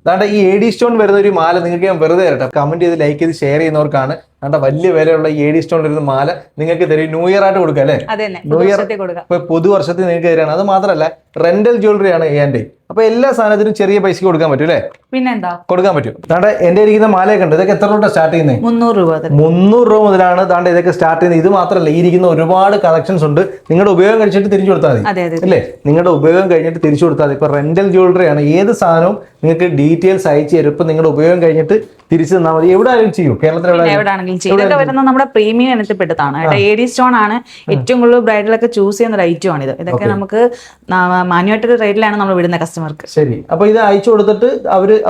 അതാണ്ട് ഈ A D stone വരുന്ന ഒരു മാല നിങ്ങൾക്ക് ഞാൻ വെറുതെ തരട്ടെ, കമന്റ് ചെയ്ത് ലൈക്ക് ചെയ്ത് ഷെയർ ചെയ്യുന്നവർക്കാണ്. അതാണ്ട് വലിയ വിലയുള്ള എ ഡി സ്റ്റോൺ വരുന്ന മാല നിങ്ങൾക്ക് തരും. ന്യൂ ഇയർ ആയിട്ട് കൊടുക്കുക അല്ലേ? ന്യൂ ഇയർ ഇപ്പൊ പുതുവർഷത്തിൽ നിങ്ങൾക്ക് തരാണ്. അത് മാത്രമല്ല റെന്റൽ ജ്വല്ലറി ആണ് എൻ്റെ. അപ്പൊ എല്ലാ സാധനത്തിനും ചെറിയ പൈസക്ക് കൊടുക്കാൻ പറ്റും അല്ലേ? പിന്നെന്താ കൊടുക്കാൻ പറ്റും. താണ്ടെ എന്റെ ഇരിക്കുന്ന മാലയൊക്കെ ഉണ്ട്. ഇതൊക്കെ എത്ര രൂപ സ്റ്റാർട്ട് ചെയ്യുന്നത്? 300 രൂപ മുതലാണ് താണ്ടെ ഇതൊക്കെ സ്റ്റാർട്ട് ചെയ്യുന്നത്. ഇത് മാത്രമല്ല, ഈ ഇരിക്കുന്ന ഒരുപാട് കളക്ഷൻസ് ഉണ്ട്. നിങ്ങളുടെ ഉപയോഗം കഴിച്ചിട്ട് തിരിച്ചു കൊടുത്താൽ മതി അല്ലേ? നിങ്ങളുടെ ഉപയോഗം കഴിഞ്ഞിട്ട് തിരിച്ചു കൊടുത്താൽ മതി. ഇപ്പൊ റെന്റൽ ജ്വല്ലറി ആണ്. ഏത് സാധനവും നിങ്ങൾക്ക് ഡീറ്റെയിൽസ് അയച്ചു തരും. ഇപ്പൊ നിങ്ങളുടെ ഉപയോഗം കഴിഞ്ഞിട്ട് തിരിച്ചു തന്നാൽ മതി. എവിടെ ആയാലും ചെയ്യും, കേരളത്തിൽ ഇതൊക്കെ വരുന്നത് നമ്മുടെ പ്രീമിയം ഇനത്തിൽപ്പെട്ടതാണ്. എ ഡി സ്റ്റോൺ ആണ് ഏറ്റവും കൂടുതൽ ബ്രൈഡലൊക്കെ ചൂസ് ചെയ്യുന്ന ഒരു ഐറ്റം ആണ് ഇത്. ഇതൊക്കെ നമുക്ക് മാനുവായിട്ട് റേറ്റിലാണ് നമ്മൾ വിടുന്ന കസ്റ്റമർക്ക്. ശരി, അപ്പൊ ഇത് അയച്ചു കൊടുത്തിട്ട്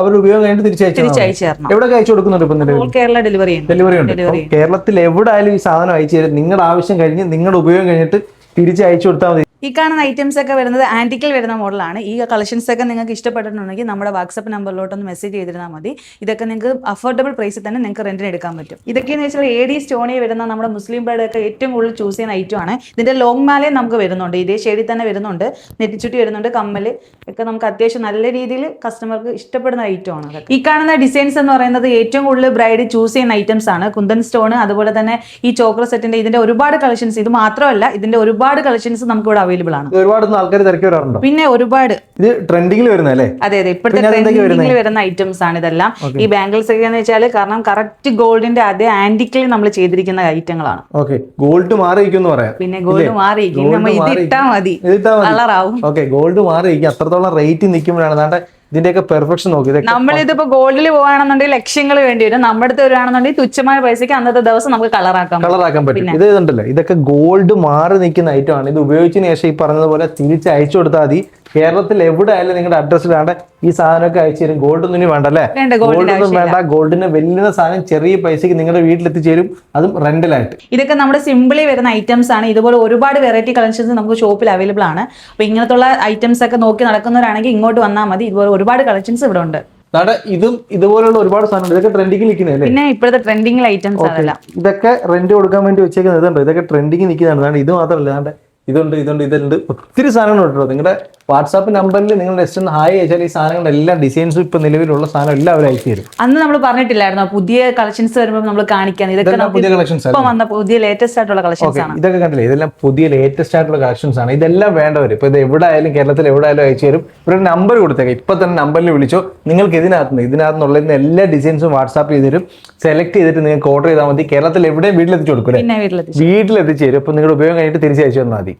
അവർ ഉപയോഗം കഴിഞ്ഞിട്ട് തിരിച്ചയച്ചു തരണം. എവിടെ അയച്ചു കൊടുക്കുന്നുണ്ട്? ഇപ്പൊ കേരള ഡെലിവറി ഉണ്ട്. കേരളത്തിൽ എവിടെ ആയാലും ഈ സാധനം അയച്ചു തരും. നിങ്ങളുടെ ആവശ്യം കഴിഞ്ഞ് നിങ്ങളുടെ ഉപയോഗം കഴിഞ്ഞിട്ട് തിരിച്ച് അയച്ചു കൊടുത്താൽ മതി. ഈ കാണുന്ന ഐറ്റംസ് ഒക്കെ വരുന്നത് ആന്റിക്കിൽ വരുന്ന മോഡലാണ്. ഈ കളക്ഷൻസ് ഒക്കെ നിങ്ങൾക്ക് ഇഷ്ടപ്പെട്ടിട്ടുണ്ടെങ്കിൽ നമ്മുടെ വാട്സ്ആപ്പ് നമ്പറിലോട്ടൊന്ന് മെസ്സേജ് ചെയ്തിരുന്നാൽ മതി. ഇതൊക്കെ നിങ്ങൾക്ക് അഫോർഡബിൾ പ്രൈസിൽ തന്നെ നിങ്ങൾക്ക് റെന്റിന് എടുക്കാൻ പറ്റും. ഇതൊക്കെയെന്ന് വെച്ചാൽ എ ഡി സ്റ്റോണിൽ വരുന്ന നമ്മുടെ മുസ്ലിം ബ്രൈഡ് ഒക്കെ ഏറ്റവും കൂടുതൽ ചൂസ് ചെയ്യുന്ന ഐറ്റം ആണ്. ഇതിന്റെ ലോങ് മാലയും നമുക്ക് വരുന്നുണ്ട്. ഇതേ ഷെയ്ഡിൽ തന്നെ വരുന്നുണ്ട്. നെറ്റിച്ചുട്ടി വരുന്നുണ്ട്. കമ്മല് ഒക്കെ നമുക്ക് അത്യാവശ്യം നല്ല രീതിയിൽ കസ്റ്റമർക്ക് ഇഷ്ടപ്പെടുന്ന ഐറ്റം ആണ്. ഈ കാണുന്ന ഡിസൈൻസ് എന്ന് പറയുന്നത് ഏറ്റവും കൂടുതൽ ബ്രൈഡ് ചൂസ് ചെയ്യുന്ന ഐറ്റംസ് ആണ്. കുന്തൻ സ്റ്റോൺ, അതുപോലെ തന്നെ ഈ ചോക്ലേറ്റ് സെറ്റിന്റെ ഇതിന്റെ ഒരുപാട് കളക്ഷൻസ്. ഇത് മാത്രമല്ല, ഇതിന്റെ ഒരുപാട് കളക്ഷൻസ് നമുക്ക് ഇവിടെ അവൈലബിൾ ആണ്. ഒരുപാട് ആൾക്കാർ തിരക്കി വരാറുണ്ടോ? പിന്നെ ഒരുപാട്. ഇത് ട്രെൻഡിങ്ങിൽ വരുന്നല്ലേ? അതെ, ഇപ്പോഴത്തെ ട്രെൻഡിങ്ങിൽ വരുന്ന ഐറ്റംസ് ആണ് ഇതെല്ലാം. ഈ ബാംഗിൾസ് ഒക്കെ എന്ന് വെച്ചാൽ കാരണം കറക്റ്റ് ഗോൾഡിന്റെ അതേ ആന്റിക്കിൽ നമ്മൾ ചെയ്തിരിക്കുന്ന ഐറ്റങ്ങളാണ്. ഗോൾഡ് മാറിയിരിക്കും എന്ന് പറയാം. പിന്നെ ഗോൾഡ് മാറിയിരിക്കും, നമ്മൾ ഇത് ഇട്ടാ മതി, കളറാവും. ഗോൾഡ് മാറിയിരിക്കും. അത്രത്തോളം റേറ്റ് നിൽക്കുമ്പോഴാണ് ഇതിന്റെയൊക്കെ പെർഫെക്ഷൻ നോക്കി. നമ്മളിതിപ്പോ ഗോൾഡിൽ പോവാണെന്നുണ്ടെങ്കിൽ ലക്ഷങ്ങൾ വേണ്ടി വരും. നമ്മുടെ അടുത്ത് വരികയാണെന്നുണ്ടെങ്കിൽ തുച്ഛമായ പൈസക്ക് അന്നത്തെ ദിവസം നമുക്ക് കളറാക്കാൻ പറ്റും. ഇത് ഇതുണ്ടല്ലോ, ഇതൊക്കെ ഗോൾഡ് മാറി നിൽക്കുന്ന ഐറ്റം ആണ്. ഇത് ഉപയോഗിച്ചതിന് ശേഷം ഈ പറഞ്ഞതുപോലെ തിരിച്ച് അയച്ചു കൊടുത്താൽ മതി. കേരളത്തിൽ എവിടെ ആയാലും നിങ്ങളുടെ അഡ്രസ്സിൽ വേണ്ട ഈ സാധനമൊക്കെ അയച്ചു തരും. ഗോൾഡ് ഒന്നും വേണ്ട അല്ലേ? ഗോൾഡൊന്നും വേണ്ട. ഗോൾഡിന് വലിയ സാധനം ചെറിയ പൈസക്ക് നിങ്ങളുടെ വീട്ടിലെത്തിച്ചേരും, അതും റെന്റലായിട്ട്. ഇതൊക്കെ നമ്മുടെ സിമ്പിളി വരുന്ന ഐറ്റംസ് ആണ്. ഇതുപോലെ ഒരുപാട് വെറൈറ്റി കളക്ഷൻസ് നമുക്ക് ഷോപ്പിൽ അവൈലബിൾ ആണ്. അപ്പൊ ഇങ്ങനത്തുള്ള ഐറ്റംസ് ഒക്കെ നോക്കി നടക്കുന്നവരാണെങ്കിൽ ഇങ്ങോട്ട് വന്നാൽ മതി. ഇതുപോലെ ഒരുപാട് കളക്ഷൻസ് ഇവിടെ ഉണ്ട്. ഇതും ഇതുപോലുള്ള ഒരുപാട് സാധനം. ഇതൊക്കെ ട്രെൻഡിങ്ങിൽ നിൽക്കുന്നതല്ലേ? പിന്നെ ഇപ്പോഴത്തെ ട്രെൻഡിങ് ഐറ്റംസ് അതല്ല. ഇതൊക്കെ റെന്റ് കൊടുക്കാൻ വേണ്ടി വെച്ചേക്കുന്നത് ഇതുണ്ട്. ഇതൊക്കെ ട്രെൻഡിങ് നിൽക്കുന്നതാണ്. ഇത് മാത്രമല്ല, ഇതുണ്ട് ഒത്തിരി സാധനങ്ങൾ കേട്ടോ. നിങ്ങളുടെ വാട്സാപ്പ് നമ്പറിൽ നിങ്ങൾ ജസ്റ്റ് ഒന്ന് ഹായ് അയച്ചാൽ ഈ സാധനങ്ങളുടെ എല്ലാ ഡിസൈൻസും ഇപ്പൊ നിലവിലുള്ള സാധനം എല്ലാം അവർ അയച്ചു തരും. അന്ന് നമ്മൾ പറഞ്ഞിട്ടില്ലായിരുന്നോ പുതിയ കളക്ഷൻസ് വരുമ്പോൾ നമ്മൾ കാണിക്കാൻ? ഇതൊക്കെ പുതിയ കളക്ഷൻസ്, ഇപ്പൊ വന്ന പുതിയ ലേറ്റസ്റ്റ് ആയിട്ടുള്ള കളക്ഷൻസ് ആണ്. ഇതൊക്കെ കണ്ടില്ലേ? ഇതെല്ലാം പുതിയ ലേറ്റസ്റ്റ് ആയിട്ടുള്ള കളക്ഷൻസ് ആണ്. ഇതെല്ലാം വേണ്ടവർ ഇപ്പൊ ഇത് എവിടെ ആയാലും കേരളത്തിൽ എവിടെ ആയാലും അയച്ചു തരും. ഒരു നമ്പർ കൊടുത്തേക്കാം. ഇപ്പൊ തന്നെ നമ്പറിൽ വിളിച്ചോ. നിങ്ങൾക്ക് ഇതിനകത്തുള്ള എല്ലാ ഡിസൈൻസും വാട്സാപ്പ് ചെയ്ത് തരും. സെലക്ട് ചെയ്തിട്ട് നിങ്ങൾക്ക് ഓർഡർ ചെയ്താൽ മതി. കേരളത്തിൽ എവിടെയും വീട്ടിലെത്തിച്ചു കൊടുക്കും. വീട്ടിലെത്തിച്ചു തരും. ഇപ്പൊ നിങ്ങളുടെ ഉപയോഗം കഴിഞ്ഞിട്ട് തിരിച്ചയച്ചു തന്നാൽ മതി.